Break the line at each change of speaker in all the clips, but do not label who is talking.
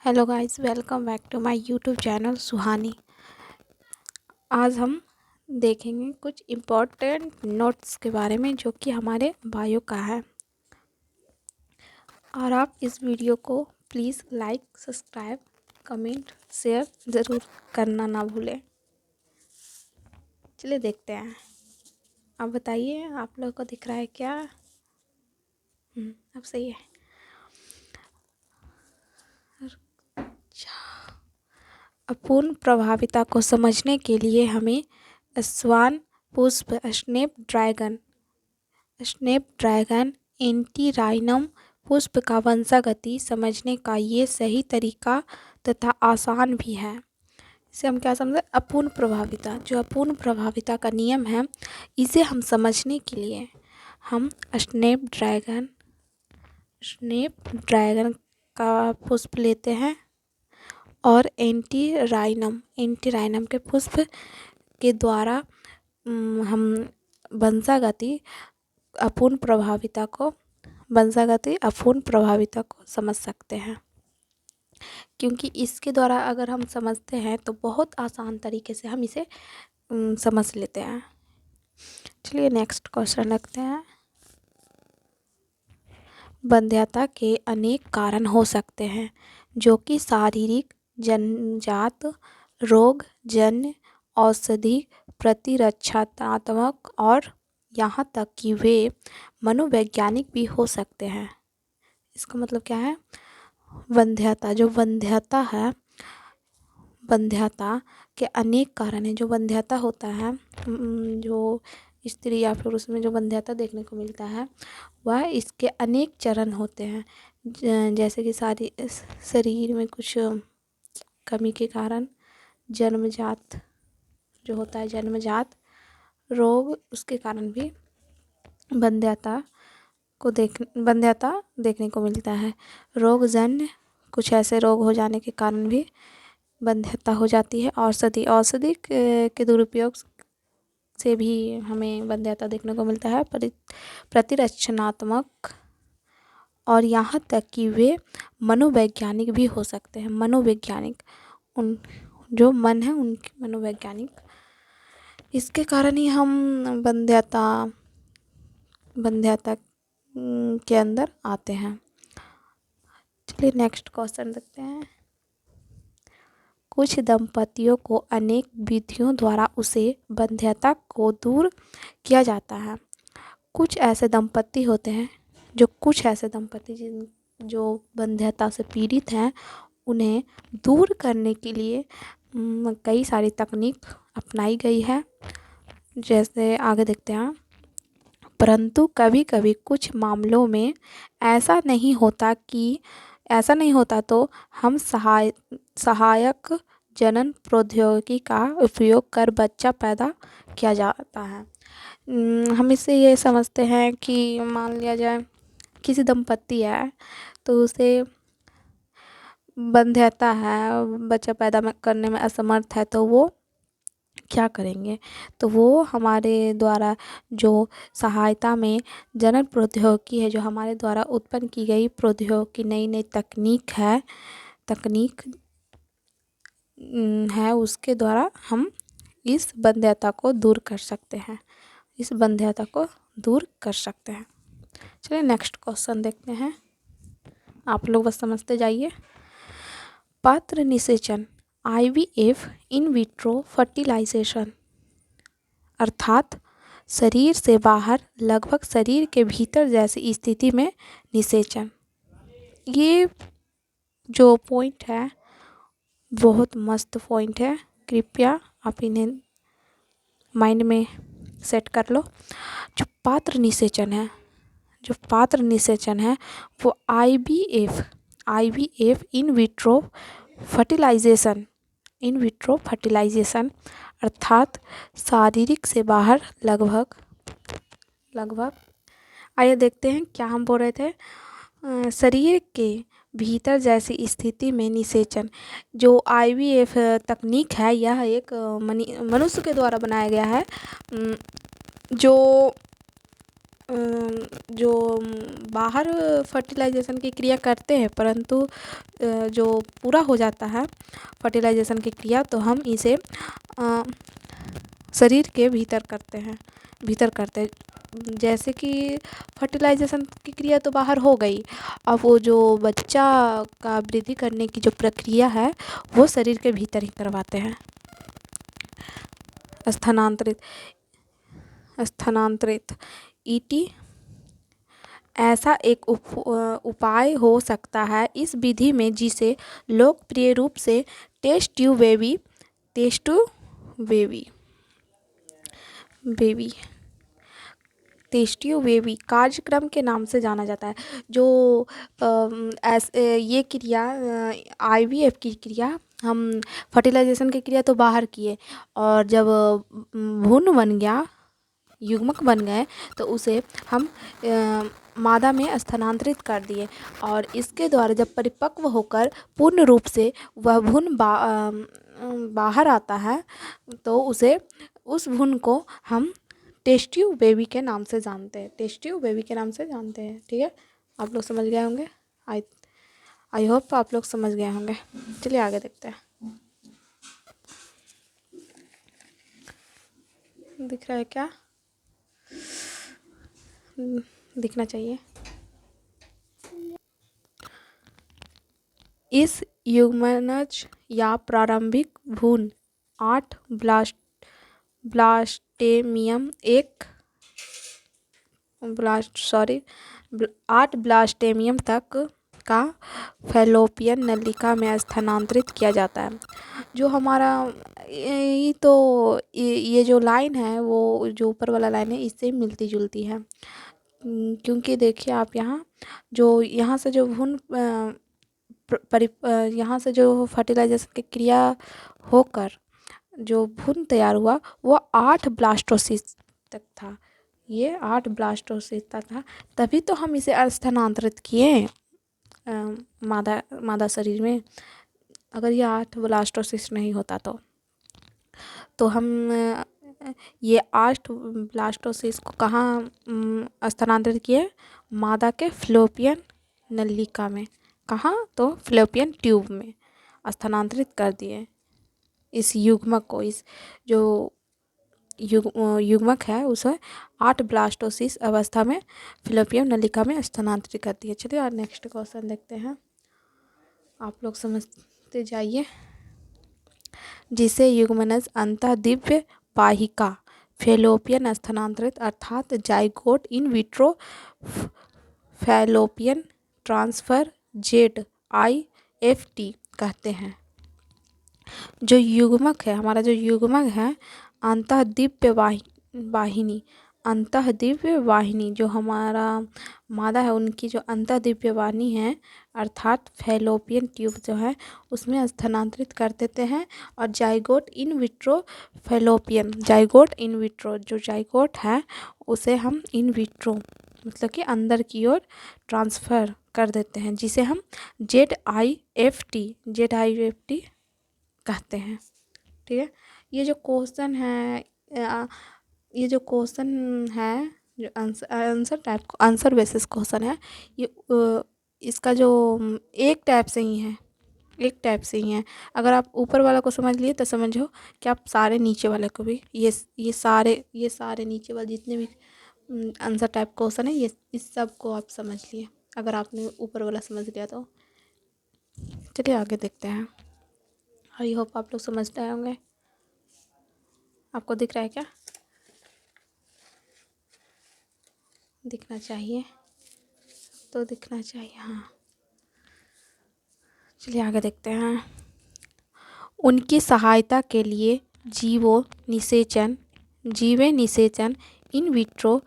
Hello guys, welcome back to my YouTube channel Suhani. आज हम देखेंगे कुछ इम्पोर्टेंट नोट्स के बारे में जो कि हमारे बायो का है। और आप इस वीडियो को please like, subscribe, comment, share ज़रूर करना ना भूलें। चलिए देखते हैं। आप बताइए, आप लोगों को दिख रहा है क्या? अब सही है। अपूर्ण प्रभाविता को समझने के लिए हमें स्वान पुष्प, स्नैपड्रैगन, एंटीराइनम पुष्प का वंशागति समझने का ये सही तरीका तथा आसान भी है। इसे हम क्या समझे? अपूर्ण प्रभाविता, जो अपूर्ण प्रभाविता का नियम है, इसे हम समझने के लिए हम स्नैपड्रैगन का पुष्प लेते हैं और एंटीराइनम के पुष्प के द्वारा हम वंशागति अपूर्ण प्रभाविता को समझ सकते हैं। क्योंकि इसके द्वारा अगर हम समझते हैं तो बहुत आसान तरीके से हम इसे समझ लेते हैं। चलिए नेक्स्ट क्वेश्चन रखते हैं। वंध्यता के अनेक कारण हो सकते हैं जो कि शारीरिक, जन्मजात, रोग जन्य, औषधि, प्रतिरक्षात्मक और यहाँ तक कि वे मनोवैज्ञानिक भी हो सकते हैं। इसका मतलब क्या है? वंध्यता, जो वंध्यता है, वंध्यता के अनेक कारण हैं। जो वंध्यता होता है, जो स्त्री या पुरुष में जो वंध्यता देखने को मिलता है, वह इसके अनेक चरण होते हैं। जैसे कि शरीर में कुछ कमी के कारण, जन्मजात जो होता है, जन्मजात रोग, उसके कारण भी वंध्यता देखने को मिलता है। रोगजन्य, कुछ ऐसे रोग हो जाने के कारण भी वंध्यता हो जाती है। औषधि के दुरुपयोग से भी हमें वंध्यता देखने को मिलता है। प्रतिरक्षणात्मक और यहाँ तक कि वे मनोवैज्ञानिक भी हो सकते हैं। मनोवैज्ञानिक, उन जो मन है उनके मनोवैज्ञानिक, इसके कारण ही हम वंध्यता के अंदर आते हैं। चलिए नेक्स्ट क्वेश्चन देखते हैं। कुछ दंपतियों को अनेक विधियों द्वारा उसे वंध्यता को दूर किया जाता है। कुछ ऐसे दंपति जो वंध्यता से पीड़ित हैं, उन्हें दूर करने के लिए कई सारी तकनीक अपनाई गई है। जैसे आगे देखते हैं। परंतु कभी कभी कुछ मामलों में ऐसा नहीं होता तो हम सहायक जनन प्रौद्योगिकी का उपयोग कर बच्चा पैदा किया जाता है। हम इससे ये समझते हैं कि मान लिया जाए किसी दंपति है तो उसे वंध्यता है, बच्चा पैदा करने में असमर्थ है, तो वो क्या करेंगे? तो वो हमारे द्वारा जो सहायता में जनन प्रौद्योगिकी है, जो हमारे द्वारा उत्पन्न की गई प्रौद्योगिकी, नई तकनीक है, उसके द्वारा हम इस वंध्यता को दूर कर सकते हैं। चलिए नेक्स्ट क्वेश्चन देखते हैं। आप लोग बस समझते जाइए। पात्र निषेचन, IVF, इन विट्रो फर्टिलाइजेशन, अर्थात शरीर से बाहर लगभग शरीर के भीतर जैसी स्थिति में निषेचन। ये जो पॉइंट है बहुत मस्त पॉइंट है, कृपया आप इन्हें माइंड में सेट कर लो। जो पात्र निषेचन है वो IVF, इन विट्रो फर्टिलाइजेशन, अर्थात शारीरिक से बाहर लगभग आइए देखते हैं क्या हम बोल रहे थे। शरीर के भीतर जैसी स्थिति में निषेचन, जो IVF तकनीक है, यह एक मनुष्य के द्वारा बनाया गया है, जो जो बाहर फर्टिलाइजेशन की क्रिया करते हैं, परंतु जो पूरा हो जाता है फर्टिलाइजेशन की क्रिया, तो हम इसे शरीर के भीतर करते हैं, जैसे कि फर्टिलाइजेशन की क्रिया तो बाहर हो गई, अब वो जो बच्चा का वृद्धि करने की जो प्रक्रिया है वो शरीर के भीतर ही करवाते हैं। स्थानांतरित ईटी ऐसा एक उपाय हो सकता है इस विधि में जिसे लोकप्रिय रूप से टेस्ट ट्यूब बेबी कार्यक्रम के नाम से जाना जाता है। जो ये क्रिया आईवीएफ की क्रिया हम फर्टिलाइजेशन की क्रिया तो बाहर किए, और जब भ्रूण बन गया, युग्मक बन गए, तो उसे हम मादा में स्थानांतरित कर दिए, और इसके द्वारा जब परिपक्व होकर पूर्ण रूप से वह भ्रूण बाहर आता है, तो उस भ्रूण को हम टेस्ट ट्यूब बेबी के नाम से जानते हैं। ठीक है, आप लोग समझ गए होंगे। आई होप आप लोग समझ गए होंगे। चलिए आगे देखते हैं। दिख रहा है क्या? दिखना चाहिए। इस युग्मनज या प्रारंभिक भ्रूण 8 ब्लास्टेमियम तक का फैलोपियन नलिका में स्थानांतरित किया जाता है। जो हमारा ये जो लाइन है, वो जो ऊपर वाला लाइन है, इससे मिलती जुलती है, क्योंकि देखिए आप यहाँ से जो भ्रूण यहाँ से जो फर्टिलाइजेशन की क्रिया होकर जो भ्रूण तैयार हुआ वो 8 ब्लास्टोसिस्ट तक था। ये 8 ब्लास्टोसिस्ट तक था, तभी तो हम इसे स्थानांतरित किए मादा शरीर में। अगर ये 8 ब्लास्टोसिस्ट नहीं होता तो हम ये 8 ब्लास्टोसिस्ट को कहाँ स्थानांतरित किए? मादा के फ्लोपियन नलिका में। कहाँ? तो फ्लोपियन ट्यूब में स्थानांतरित कर दिए इस युग्मक को। इस जो युग्मक है उसे 8 ब्लास्टोसिस अवस्था में फ्लोपियन नलिका में स्थानांतरित कर दिए। चलिए और नेक्स्ट क्वेश्चन देखते हैं, आप लोग समझते जाइए। जिसे युग्मनज अंतःदिव्य वाहिका फैलोपियन स्थानांतरित अर्थात zygote in vitro fallopian transfer ZIFT कहते हैं। जो युग्मक है, हमारा जो युग्मक है अंतःदिव्य वाहिनी जो हमारा मादा है, उनकी जो अंतःदिव्य वाहिनी है अर्थात फैलोपियन ट्यूब जो है उसमें स्थानांतरित कर देते हैं, और जाइगोट इन विट्रो जो जाइगोट है उसे हम इन विट्रो मतलब कि अंदर की ओर ट्रांसफ़र कर देते हैं, जिसे हम ZIFT कहते हैं। ठीक है, ये जो क्वेश्चन है जो आंसर बेसिस क्वेश्चन है, ये इसका जो एक टाइप से ही है। अगर आप ऊपर वाला को समझ लिए तो समझो कि आप सारे नीचे वाले को भी, ये सारे नीचे वाले जितने भी आंसर टाइप क्वेश्चन है, ये इस सब को आप समझ लिए, अगर आपने ऊपर वाला समझ लिया तो। चलिए आगे देखते हैं। आई होप आप लोग समझते होंगे। आपको दिख रहा है क्या? दिखना चाहिए तो दिखना चाहिए, हाँ। चलिए आगे देखते हैं। उनकी सहायता के लिए जीव निषेचन इन विट्रो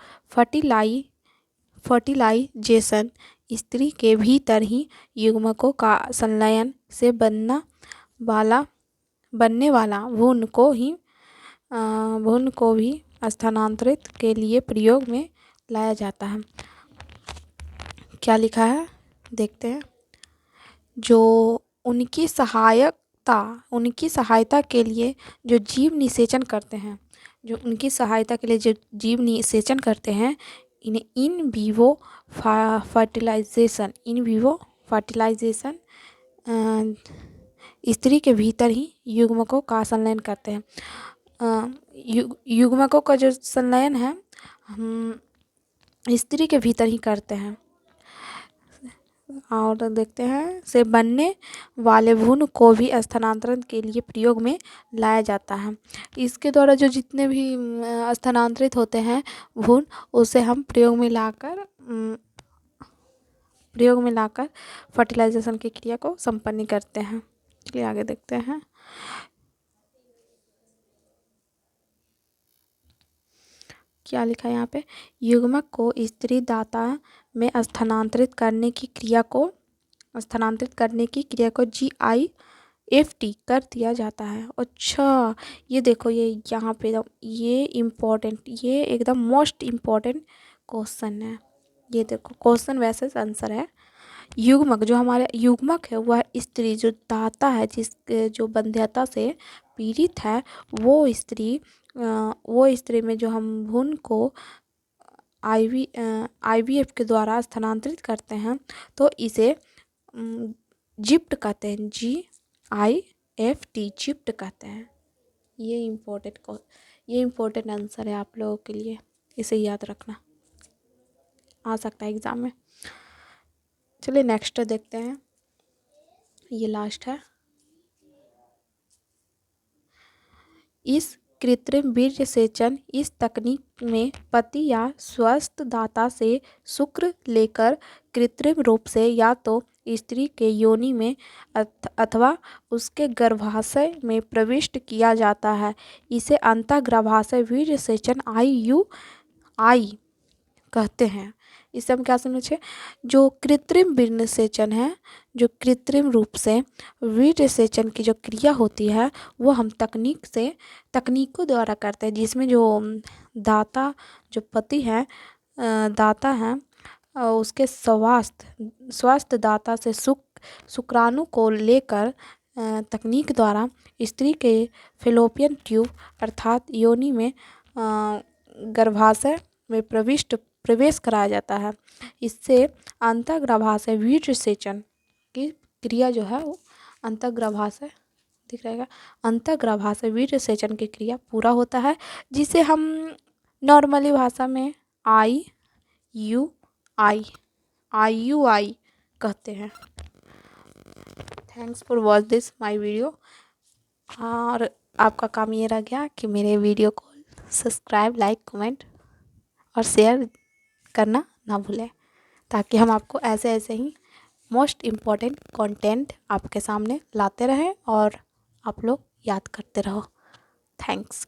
फर्टिलाइजेशन स्त्री के भीतर ही युग्मकों का संलयन से बनने वाला भ्रूण को भी स्थानांतरित के लिए प्रयोग में लाया जाता है। क्या लिखा है देखते हैं। जो उनकी सहायता के लिए जो जीव निषेचन करते हैं, इन विवो फर्टिलाइजेशन स्त्री के भीतर ही युग्मकों का संलयन करते हैं। युग्मकों का जो संलयन है हम स्त्री के भीतर ही करते हैं। और देखते हैं से बनने वाले भ्रूण को भी स्थानांतरण के लिए प्रयोग में लाया जाता है। इसके द्वारा जो जितने भी स्थानांतरित होते हैं भ्रूण, उसे हम प्रयोग में लाकर फर्टिलाइजेशन की क्रिया को संपन्न करते हैं। चलिए आगे देखते हैं। क्या लिखा है यहाँ पे, युग्मक को स्त्री दाता में स्थानांतरित करने की क्रिया को GIFT कर दिया जाता है। अच्छा, ये देखो, ये यहाँ पे ये एकदम मोस्ट इम्पोर्टेंट क्वेश्चन है। ये देखो, क्वेश्चन वैसे आंसर है। युग्मक, जो हमारे युग्मक है वह स्त्री जो दाता है, जो बंध्यता से पीड़ित है, वो स्त्री में जो हम भ्रूण को IVF के द्वारा स्थानांतरित करते हैं तो इसे जिप्ट कहते हैं। GIFT जिप्ट कहते हैं। ये इम्पोर्टेंट आंसर है आप लोगों के लिए, इसे याद रखना, आ सकता है एग्जाम में। चलिए नेक्स्ट देखते हैं, ये लास्ट है। इस कृत्रिम वीर्यसेचन इस तकनीक में पति या स्वस्थ दाता से शुक्र लेकर कृत्रिम रूप से या तो स्त्री के योनि में अथवा उसके गर्भाशय में प्रविष्ट किया जाता है। इसे अंतःगर्भाशय वीर्यसेचन IUI कहते हैं। इससे हम क्या समझे, जो कृत्रिम वीर्यसेचन है, जो कृत्रिम रूप से वीर्यसेचन की जो क्रिया होती है वो हम तकनीकों द्वारा करते हैं, जिसमें जो दाता, जो पति है, दाता है, उसके स्वास्थ्य दाता से शुक्राणु को लेकर तकनीक द्वारा स्त्री के फेलोपियन ट्यूब अर्थात योनि में गर्भाशय में प्रवेश कराया जाता है। इससे अंतःगर्भाशय वीर्यसेचन की क्रिया जो है वो अंतःगर्भाशय वीर्यसेचन की क्रिया पूरा होता है, जिसे हम नॉर्मली भाषा में IUI कहते हैं। Thanks for watch this my video. और आपका काम ये रह गया कि मेरे वीडियो को सब्सक्राइब, लाइक, कमेंट और शेयर करना ना भूलें, ताकि हम आपको ऐसे ही मोस्ट इम्पॉर्टेंट कंटेंट आपके सामने लाते रहें और आप लोग याद करते रहो। थैंक्स।